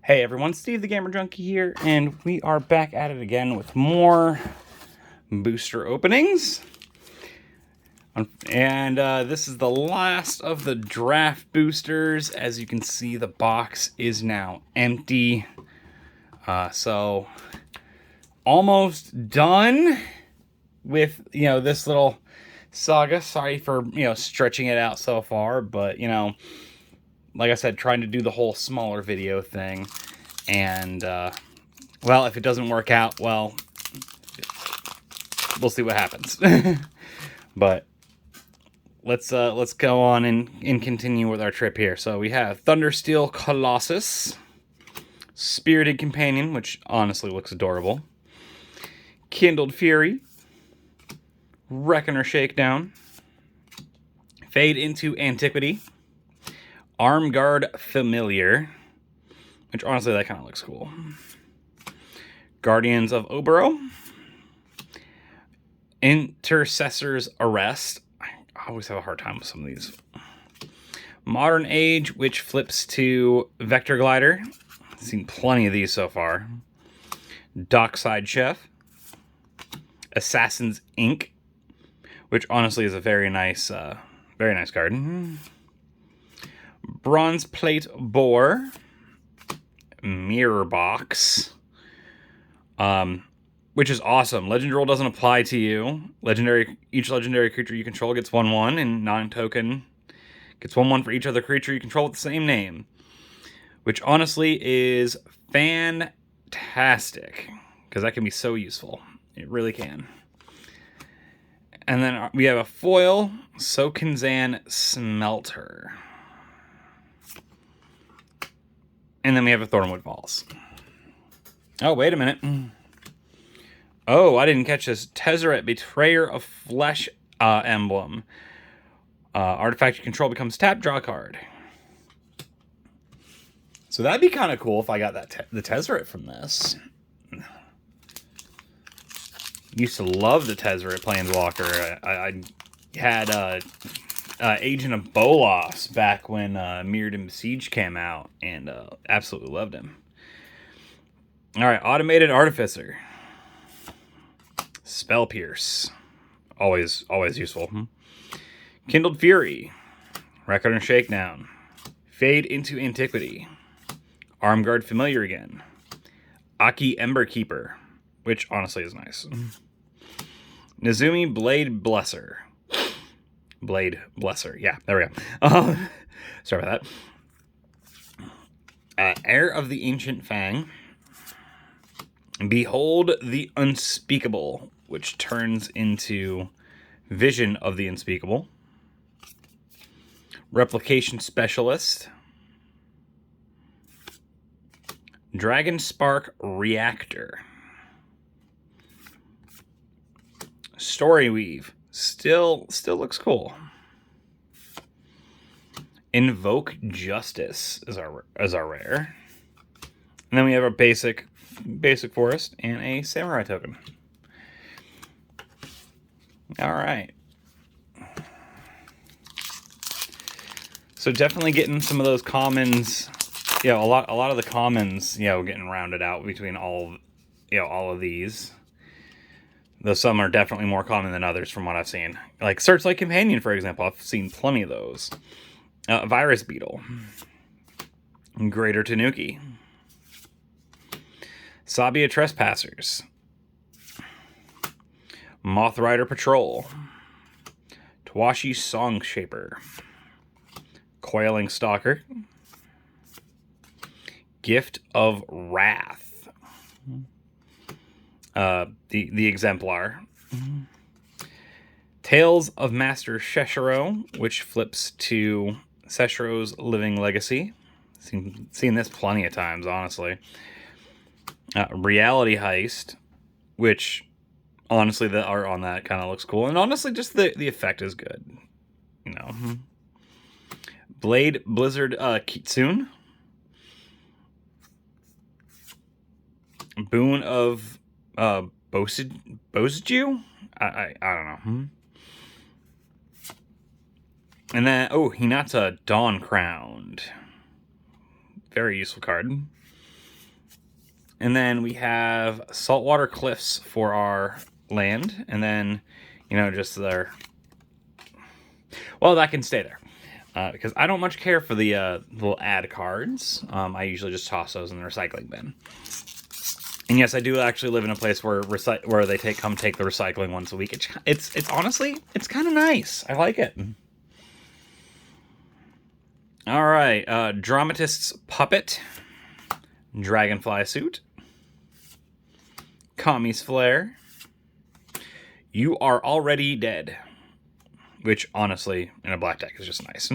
Hey everyone, Steve the Gamer Junkie here, and we are back at it again with more booster openings. And this is the last of the draft boosters. As you can see, the box is now empty. So almost done with, this little saga. Sorry for, stretching it out so far, but, like I said, trying to do the whole smaller video thing. And, well, if it doesn't work out, well, we'll see what happens. But let's go on and continue with our trip here. So we have Thundersteel Colossus, Spirited Companion, which honestly looks adorable, Kindled Fury, Reckoner Shakedown, Fade into Antiquity, Armguard Familiar, which honestly that kind of looks cool, Guardians of Obero, Intercessor's Arrest. I always have a hard time with some of these. Modern Age, which flips to Vector Glider. I've seen plenty of these so far. Dockside Chef, Assassin's Ink, which honestly is a very nice card. Bronze Plate Boar, Mirror Box, which is awesome. Legend Rule doesn't apply to you. Each legendary creature you control gets 1/1, and non-token gets 1/1 for each other creature you control with the same name, which honestly is fantastic because that can be so useful. It really can. And then we have a foil, Sokinzan Smelter. And then we have a Thornwood Falls. Oh, wait a minute. Oh, I didn't catch this. Tezzeret, Betrayer of Flesh emblem. Artifact you control becomes tapped, draw a card. So that'd be kind of cool if I got the Tezzeret from this. Used to love the Tezzeret Planeswalker. I had Agent of Bolas back when Mirrodin Siege came out, and absolutely loved him. All right, Automated Artificer, Spell Pierce, always useful. Kindled Fury, Reckoner Shakedown, Fade into Antiquity, Armguard Familiar again, Aki Emberkeeper, which honestly is nice. Nezumi Blade Blesser. Yeah, there we go. Sorry about that. Heir of the Ancient Fang. Behold the Unspeakable, which turns into Vision of the Unspeakable. Replication Specialist. Dragon Spark Reactor. Storyweave. Still looks cool. Invoke Justice is our rare. And then we have our basic forest and a samurai token. All right. So definitely getting some of those commons, a lot of the commons, getting rounded out between all of these. Though some are definitely more common than others from what I've seen. Like Searchlight Companion, for example. I've seen plenty of those. Virus Beetle. Greater Tanuki. Sabia Trespassers. Moth Rider Patrol. Tawashi Song Shaper. Coiling Stalker. Gift of Wrath. The Exemplar. Tales of Master Sheshiro, which flips to Seshiro's Living Legacy. Seen this plenty of times, honestly. Reality Heist, which honestly the art on that kind of looks cool, and honestly just the effect is good. Blade Blizzard Kitsune. Boon of Bosuju? I don't know. And then, Hinata Dawn Crowned. Very useful card. And then we have Saltwater Cliffs for our land. And then, you know, just their... Well, that can stay there. Because I don't much care for the little ad cards. I usually just toss those in the recycling bin. And yes, I do actually live in a place where they come take the recycling once a week. It's honestly, it's kind of nice. I like it. All right, Dramatist's Puppet, Dragonfly Suit, Kami's Flare, You Are Already Dead, which honestly, in a black deck, is just nice.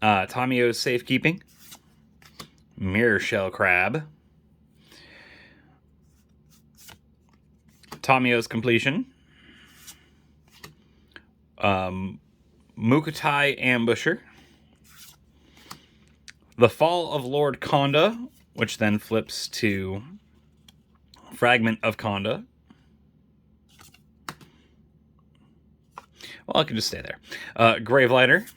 Tamio's Safekeeping, Mirror Shell Crab, Tamio's Completion, Mukotai Ambusher, The Fall of Lord Konda, which then flips to Fragment of Konda. Well, it can just stay there. Gravelighter,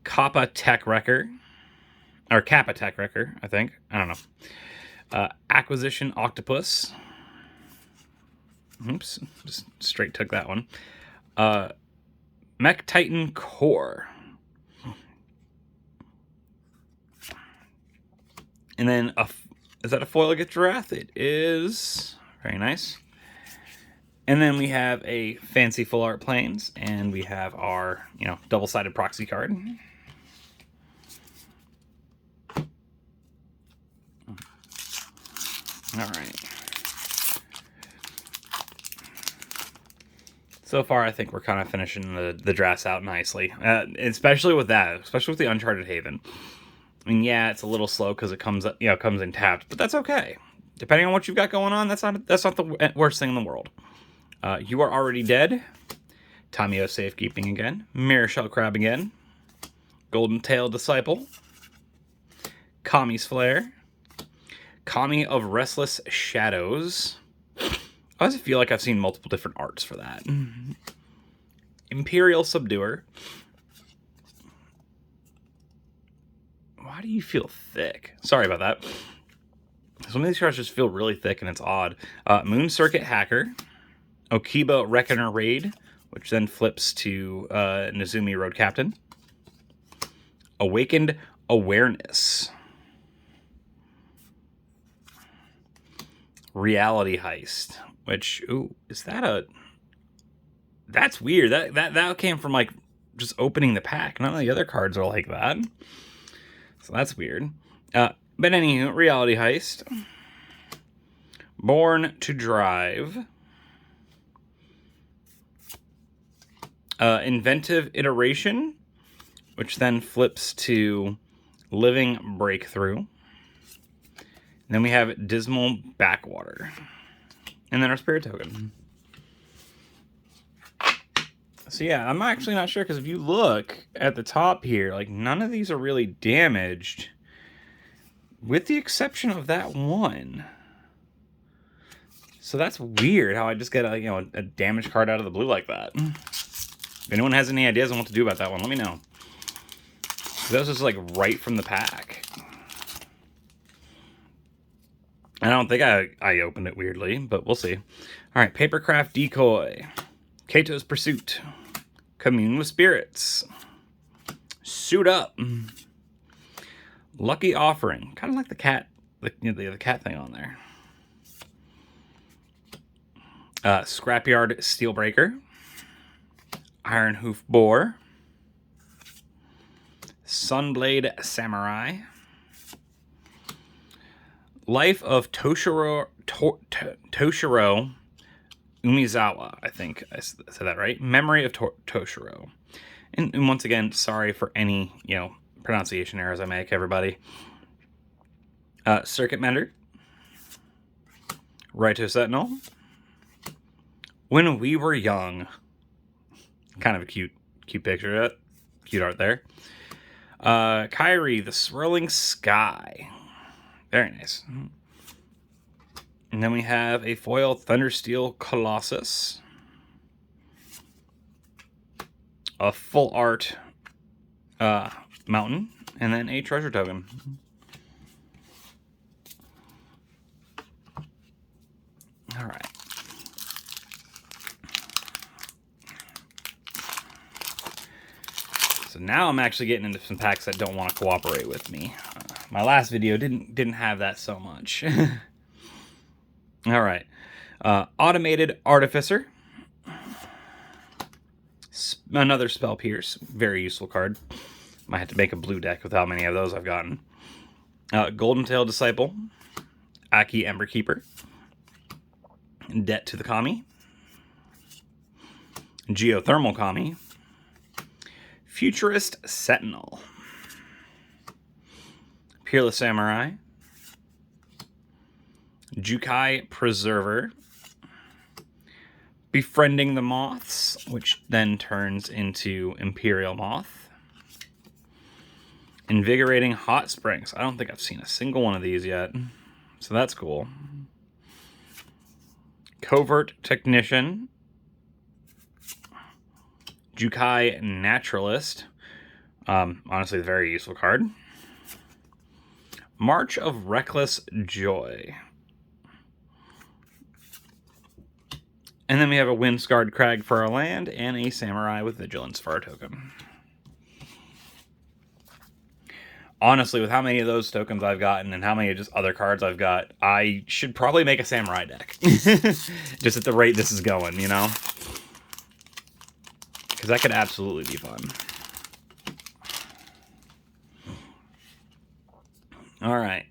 Kappa Tech Wrecker, or Kappa Tech Wrecker, I think. I don't know. Acquisition Octopus. Oops, just straight took that one. Mech Titan Core. And then, is that a foil against Wrath? It is. Very nice. And then we have a fancy full art planes, and we have our, you know, double-sided proxy card. All right. So far, I think we're kind of finishing the drafts out nicely, especially with that, especially with the Uncharted Haven. I mean, yeah, it's a little slow because it comes in tapped, but that's okay. Depending on what you've got going on, that's not the worst thing in the world. You Are Already Dead, Tamio Safekeeping again, Mirror Shell Crab again, Golden Tail Disciple, Kami's Flare, Kami of Restless Shadows. I always feel like I've seen multiple different arts for that. Imperial Subduer. Why do you feel thick? Sorry about that. Some of these cards just feel really thick and it's odd. Moon Circuit Hacker. Okiba Reckoner Raid, which then flips to Nezumi Road Captain. Awakened Awareness. Reality Heist. Which, ooh, is that a... That's weird. That came from, like, just opening the pack. None of the other cards are like that. So that's weird. But anywho, Reality Heist. Born to Drive. Inventive Iteration, which then flips to Living Breakthrough. And then we have Dismal Backwater. And then our Spirit Token. So yeah, I'm actually not sure, because if you look at the top here, like, none of these are really damaged, with the exception of that one. So that's weird how I just get a damaged card out of the blue like that. If anyone has any ideas on what to do about that one, let me know. That was just like right from the pack. I don't think I opened it weirdly, but we'll see. All right, Papercraft Decoy, Kato's Pursuit, Commune with Spirits, Suit Up, Lucky Offering, kind of like the cat, the cat thing on there. Scrapyard Steelbreaker, Iron Hoof Boar, Sunblade Samurai, Life of Toshiro Umizawa, I think I said that right. Memory of Toshiro. And once again, sorry for any, pronunciation errors I make, everybody. Circuit Mender, Raito Sentinel, When We Were Young. Kind of a cute picture of that. Cute art there. Kyrie, the Swirling Sky. Very nice. And then we have a foil Thundersteel Colossus. A full art Mountain. And then a treasure token. All right. So now I'm actually getting into some packs that don't want to cooperate with me. My last video didn't have that so much. All right. Automated Artificer. Another Spell Pierce. Very useful card. Might have to make a blue deck with how many of those I've gotten. Golden Tail Disciple. Aki Ember Keeper. Debt to the Kami. Geothermal Kami. Futurist Sentinel. Peerless Samurai. Jukai Preserver. Befriending the Moths, which then turns into Imperial Moth. Invigorating Hot Springs. I don't think I've seen a single one of these yet, so that's cool. Covert Technician. Jukai Naturalist. Honestly, a very useful card. March of Reckless Joy. And then we have a Windscarred Crag for our land and a Samurai with Vigilance for our token. Honestly, with how many of those tokens I've gotten and how many just other cards I've got, I should probably make a Samurai deck. Just at the rate this is going, you know? Because that could absolutely be fun. All right.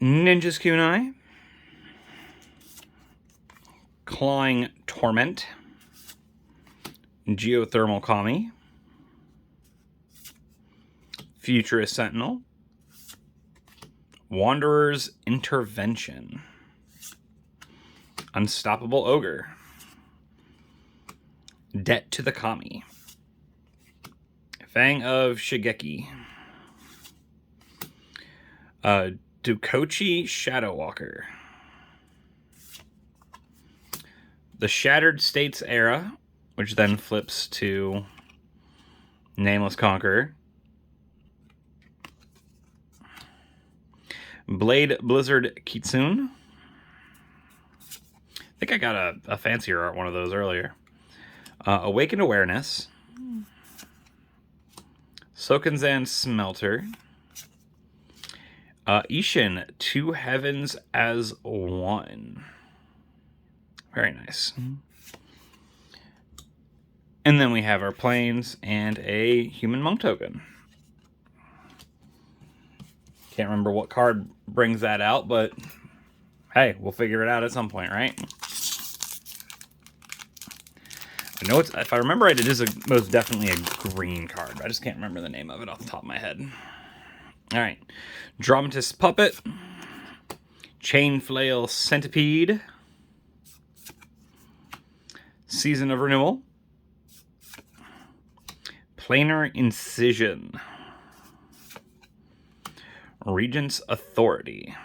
Ninja's Kunai. Clawing Torment. Geothermal Kami. Futurist Sentinel. Wanderer's Intervention. Unstoppable Ogre. Debt to the Kami. Fang of Shigeki. Dukochi Shadowwalker. The Shattered States Era, which then flips to Nameless Conqueror. Blade Blizzard Kitsune. I think I got a fancier art one of those earlier. Awakened Awareness. Sokenzan Smelter. Ishin, Two Heavens as One. Very nice. And then we have our planes and a human monk token. Can't remember what card brings that out, but hey, we'll figure it out at some point, right? I know it's, if I remember right, it is most definitely a green card. I just can't remember the name of it off the top of my head. All right. Dramatist Puppet. Chain Flail Centipede. Season of Renewal. Planar Incision. Regent's Authority.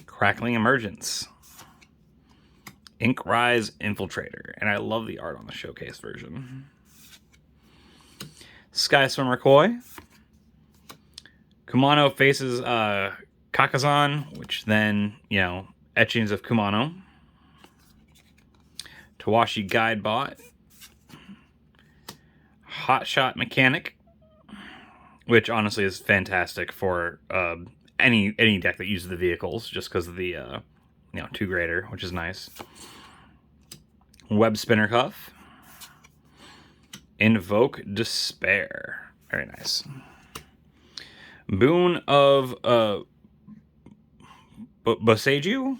Crackling Emergence. Inkrise Infiltrator. And I love the art on the showcase version. Sky Swimmer Koi. Kumano faces Kakazan, which then, you know, etchings of Kumano. Tawashi Guidebot. Hotshot Mechanic, which honestly is fantastic for any deck that uses the vehicles, just because of the you know, 2 greater, which is nice. Web Spinner Cuff. Invoke Despair. Very nice. Boon of Boseiju?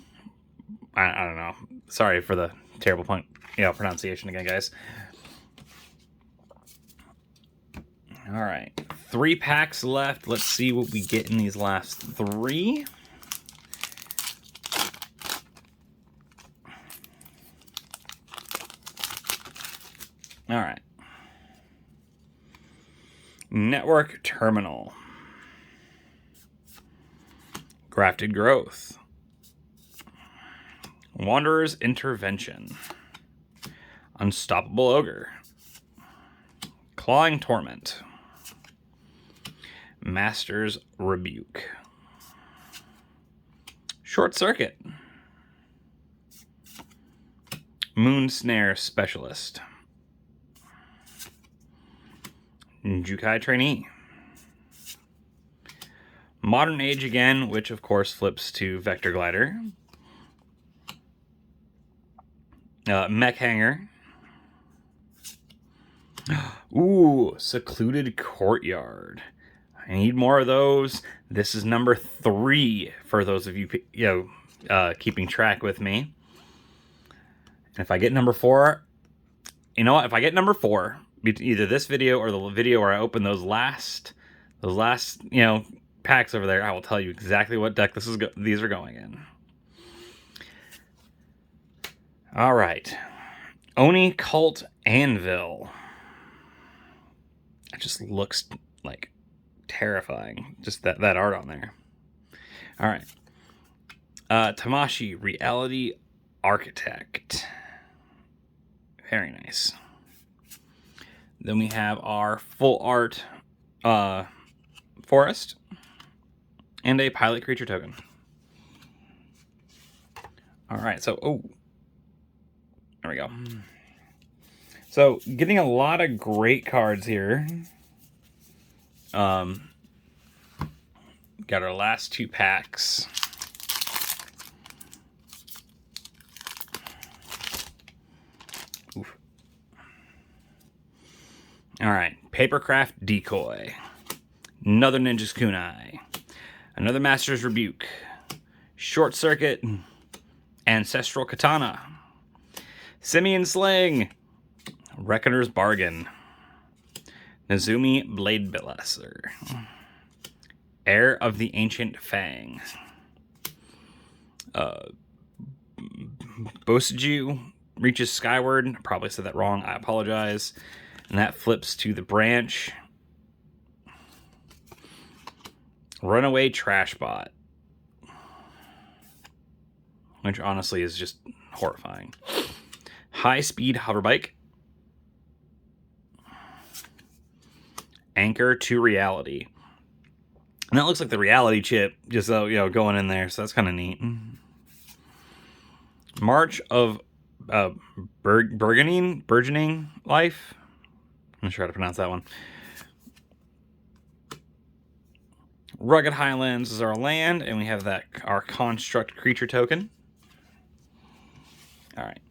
I don't know. Sorry for the terrible pronunciation again, guys. All right, 3 packs left. Let's see what we get in these last 3. All right. Network Terminal. Grafted Growth. Wanderer's Intervention. Unstoppable Ogre. Clawing Torment. Master's Rebuke. Short Circuit. Moon Snare Specialist. Jukai Trainee. Modern Age again, which of course flips to Vector Glider. Mech Hanger. Ooh, Secluded Courtyard. I need more of those. This is number 3 for those of you, keeping track with me. And if I get number 4, you know what? If I get number 4, either this video or the video where I open those last, packs over there, I will tell you exactly what deck these are going in. All right, Oni Cult Anvil. It just looks like terrifying. Just that art on there. All right, Tamashi Reality Architect. Very nice. Then we have our full art Forest and a Pilot Creature token. All right, so there we go. So getting a lot of great cards here. Got our last 2 packs. Oof. All right, Papercraft Decoy. Another Ninja's Kunai. Another Master's Rebuke. Short Circuit. Ancestral Katana. Simian Sling. Reckoner's Bargain. Nezumi Blade Blesser. Heir of the Ancient Fang. Bosuju reaches skyward. I probably said that wrong. I apologize. And that flips to the branch. Runaway Trashbot. Which honestly is just horrifying. High Speed Hoverbike. Anchor to Reality. And that looks like the reality chip just going in there, so that's kind of neat. March of Burgeoning Life. I'm not sure how to pronounce that one. Rugged Highlands is our land, and we have our Construct Creature token. All right.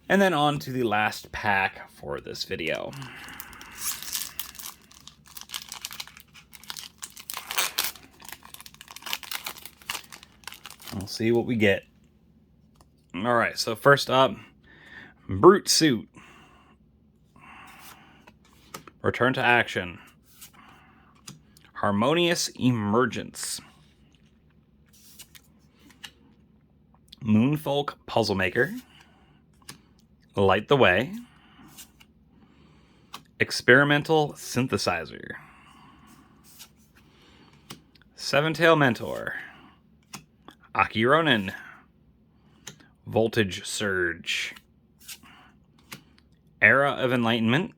And then on to the last pack for this video. We'll see what we get. All right, so first up, Brute Suit. Return to Action. Harmonious Emergence. Moonfolk Puzzle Maker. Light the Way. Experimental Synthesizer. Seven-Tail Mentor. Aki Ronin. Voltage Surge. Era of Enlightenment,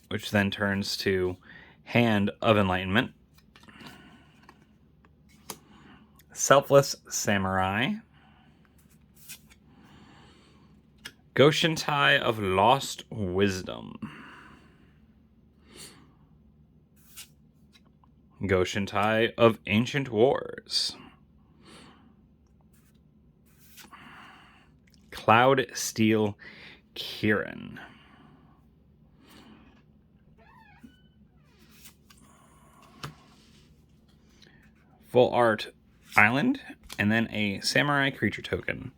which then turns to Hand of Enlightenment. Selfless Samurai. Goshentai of Lost Wisdom. Goshentai of Ancient Wars. Cloud Steel Kieran. Full Art Island, and then a Samurai Creature token.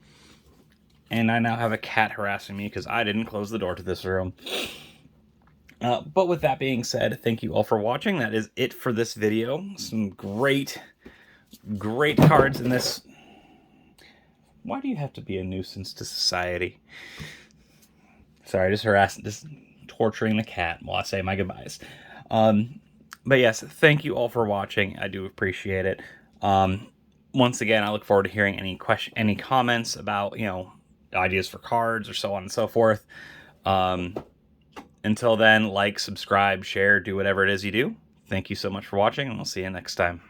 And I now have a cat harassing me because I didn't close the door to this room. But with that being said, thank you all for watching. That is it for this video. Some great cards in this. Why do you have to be a nuisance to society? Sorry, just torturing the cat while I say my goodbyes. But yes, thank you all for watching. I do appreciate it. Once again, I look forward to hearing any comments about, ideas for cards or so on and so forth. Until then, like, subscribe, share, do whatever it is you do. Thank you so much for watching, and we'll see you next time.